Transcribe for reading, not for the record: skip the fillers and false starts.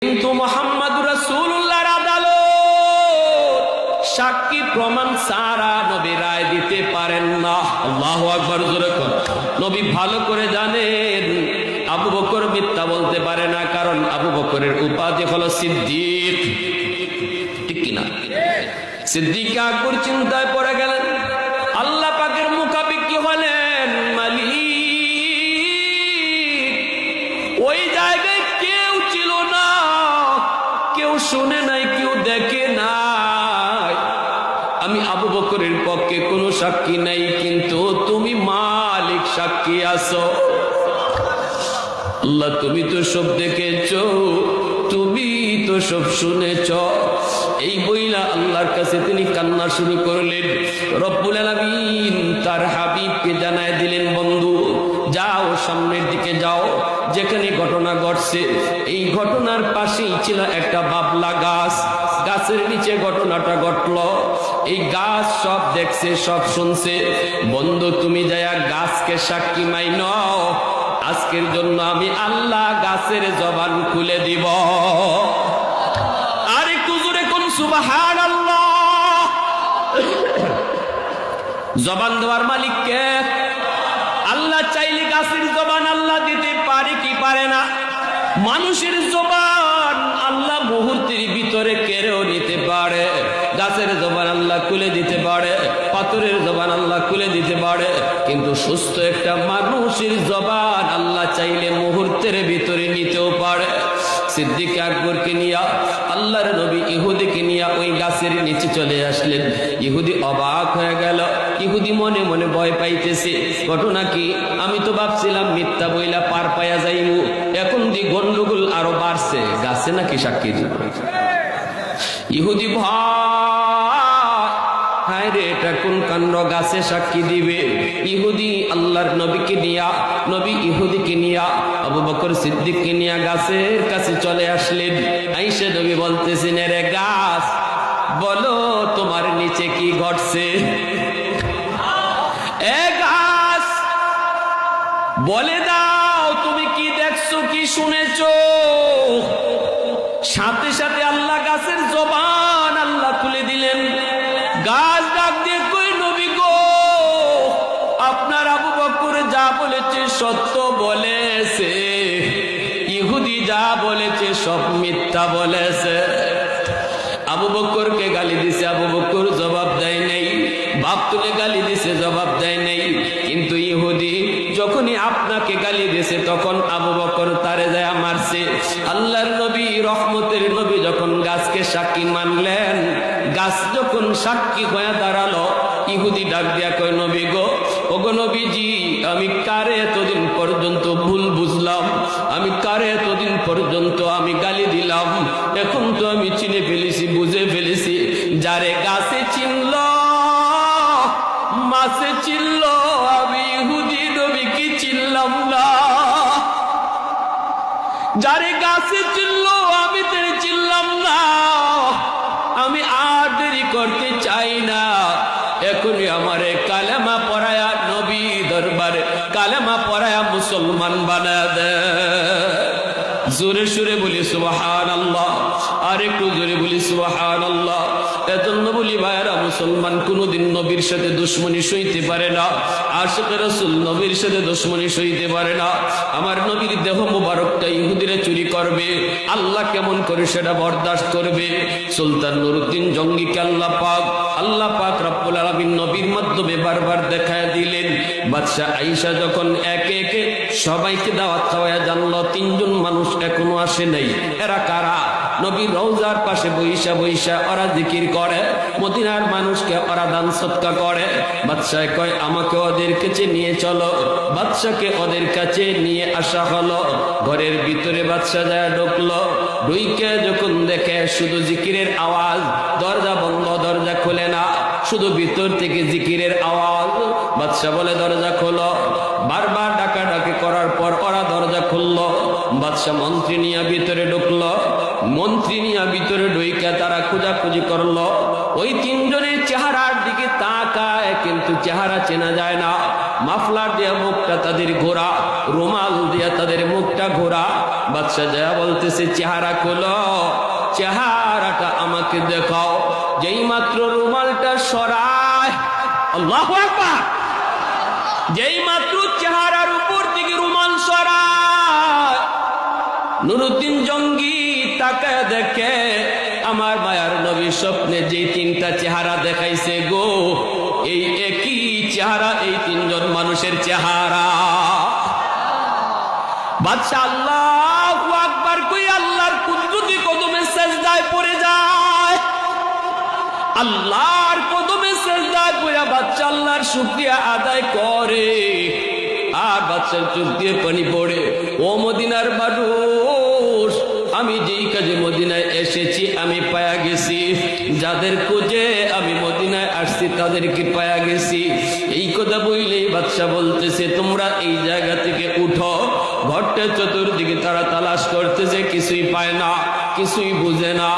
কিন্তু মুহাম্মদুর রাসূলুল্লাহর আদালত সাক্ষী প্রমাণ ছাড়া নবী রায় দিতে পারেন না। আল্লাহু আকবার, জোরে কর। নবী ভালো করে জানেন আবু বকর মিথ্যা বলতে পারে না, কারণ আবু বকরের উপাধি হলো সিদ্দিক, ঠিক কিনা? সিদ্দিক আকবর চিন্তায় পড়ে গেলেন। আল্লাহ পাকের মুখাপেক্ষী হলেন মালিক। ওই জায়গায় কেউ ছিল না, কেউ শুনে নাই, কেউ দেখে নাই। আমি আবু বকরের পক্ষে কোনো সাক্ষী নাই, কিন্তু তুমি মালিক সাক্ষী আছো। আল্লাহ, তুমি তো সব দেখেছ, তুমি তো সব শুনেছ। এই বইলা আল্লাহর কাছে তিনি কান্না শুরু করলেন। রব্বুল আলামিন তার হাবিবকে জানায় দিলেন, বন্ধু যাও, সামনের দিকে যাও, যেখানে ঘটনা ঘটছে এই ঘটনার পাশেই ছিল একটা বাবলা গাছ। গাছের নিচে ঘটনাটা ঘটলো। এই গাছ সব দেখছে, সব শুনছে। বন্ধু তুমি যায়া গাছকে সাক্ষী মাইন, আজকের জন্য আমি আল্লাহ গাছের জবান খুলে দিব। আরে কুজুরে কোন সুবহানাল্লাহ। জবান দেওয়ার মালিক কে? আল্লাহ চাইলে গাছের জবান আল্লাহ দিতে পারে কি পারে না? মানুষের জবান আল্লাহ মুহূর্তের ভিতরে কেড়েও নিতে পারে। গাছের জবান আল্লাহ খুলে দিতে পারে, পাথরের জবান আল্লাহ খুলে দিতে পারে, কিন্তু সুস্থ একটা মানুষের জবান আল্লাহ চাইলে মুহূর্তের ভিতরে নিতেও পারে। সিদ্দিক আকবরকে নিয়ে আল্লাহর নবী ইহুদিকে নিয়ে ওই গাছের নিচে চলে আসলেন। ইহুদি অবাক হয়ে গেল। ইহুদি মনে মনে ভয় পাইতেছে। ঘটনা কি? আমি তো ভাবছিলাম মিথ্যা বইলা পার পায়া যাইব, এখন দি গন্ডগোল আরো বাড়ছে, গাছে নাকি সাক্ষী দিব। ইহুদি ভাই রে, এটা কোন কাণ্ড, গাছে সাক্ষী দিবে। ইহুদি আল্লাহর নবীকে নিয়া, নবী ইহুদিকে নিয়া, আবু বকর সিদ্দিককে নিয়া গাছের কাছে চলে আসলেন। আইসা নবী বলতেছেন, রে গাছ, বলো তোমার নিচে কি ঘটছে। এ গাছ, বলে দাও তুমি কি দেখছো, কি শুনেছো। সাথে সাথে আল্লাহ গাছের জবান আল্লাহ খুলে দিলেন। গাছ ডাক দিয়ে কই, নবী গো, আপনার আবু বকর যা বলেছে সত্য বলেছে, ইহুদি যা বলেছে সব মিথ্যা বলেছে। আবু বকরকে গালি দিছে, আবু বকর জবাব দেয় নাই। বাপ তুলে গালি দিছে, জবাব দেয় নাই। কিন্তু ইহুদি যখনই আপনাকে গালি দিয়েছে তখন আবু বকর তারে যায় মারছে। আল্লাহর নবী, রহমতের নবী যখন গাছকে সাক্ষী মানলেন, গাছ যখন সাক্ষী হয়ে দাঁড়ালো, ইহুদি ডাক দিয়া কয়, নবী গো, ওগো নবীজি, আমি কারে এতদিন পর্যন্ত ভুল বুঝলাম, আমি কারে এতদিন পর্যন্ত আমি গালি দিলাম, এখন তো আমি চিনে ফেলেছি, বুঝে ফেলেছি। যারে গাছে চিনল মাছে চিনল, আমি ইহুদি নবী কি চিনলাম না। যারে গাছে চিনল আমি তারে চিনলাম না। আমি আর দেরি করতে চাই না, এখনই আমারে কালেমা পড়ায়া নবী দরবারে কালেমা পড়ায়া মুসলমান বানায় দে। জোরে সুরে বলি সুবহানাল্লাহ, আর একটু জোরে বলি সুবহানাল্লাহ। এজন্য বলি ভাইরা, মুসলমান কোনদিন নবীর সাথে দুশ্মনী সইতে পারে না। আশিক রাসূল নবীর সাথে দুশ্মনী সইতে পারে না। আমার নবীর দেহ মুবারকটা ইহুদিরা চুরি করবে, আল্লাহ কেমন করে সেটা বরদাস্ত করবে? সুলতান নুরউদ্দিন জঙ্গিকে আল্লাহ পাক রব্বুল আলামিন নবীর মাধ্যমে বারবার দেখায় দিলেন। বাদশা আয়েশা যখন একে একে সবাইকে দাওয়াত খাওয়ায়া জানলো, তিনজন মানুষ এখনো আসে নাই। এরা কারা? নবীর রওজার পাশে বইসা বইসা ওরা জিকির করে, মদিনার মানুষকে ওরা দান সদকা করে। বাদশা কয়, আমাকে ওদের কাছে নিয়ে চলো। বাদশাকে ওদের কাছে নিয়ে আসা হলো। ঘরের ভিতরে বাদশা যায় ঢুকলো। ঢুইকে যখন দেখে শুধু জিকিরের আওয়াজ, দরজা বন্ধ, দরজা খোলে না, শুধু ভিতর থেকে জিকিরের আওয়াজ। বাদশা বলে, দরজা খোলো। বারবার ডাকাডাকি করার পর ওরা দরজা খুললো। বাদশা মন্ত্রী নিয়ে ভিতরে ঢুকলো। মন্ত্রী নিয়ে ভিতরে ঢুইকা তারা খোঁজাখুঁজি করলো। ওই তিনজনের চেহারার দিকে তাকায়, কিন্তু চেহারা চেনা যায় না। মাফলার দিয়া মুখটা তাদের ঘোরা, রুমাল দিয়া তাদের মুখটা ঘোরা। বাদশা যা বলতেছে চেহারা খোলো, চেহারাটা আমাকে দেখাও। যেই মাত্র রুমালটা সরায়, আল্লাহু আকবার, যেই মাত্র চেহারার উপর থেকে রুমাল সরায়, নুরুদ্দিন জঙ্গি তাকায় দেখে আমার মায়ার নবী স্বপ্নে যে তিনটা চেহারা দেখাইছে গো, এই একই চেহারা, এই তিনজন মানুষের চেহারা। বাদশা আল্লাহু আকবার কই আল্লাহর কুদরতি কদমে সিজদায় পড়ে যায়। আল্লাহর কদমে সিজদায় পড়ে বাদশা আল্লাহর শুকরিয়া আদায় করে। আর বাদশার চোখ দিয়ে পানি পড়ে। ও মদিনার মানুষ, আমি যেই কাজে মদিনায় এসেছি আমি পায়া গেছি, যাদের খোঁজে আমি মদিনায় আসছি তাদেরকে পায়া গেছি। এই কথা বললেই বাদশা বলতেছে তোমরা এই জায়গা থেকে উঠো। ঘরটা চতুর্দিকে তারা তালাশ করতেছে, কিছুই পায় না, কিছুই বুঝে না।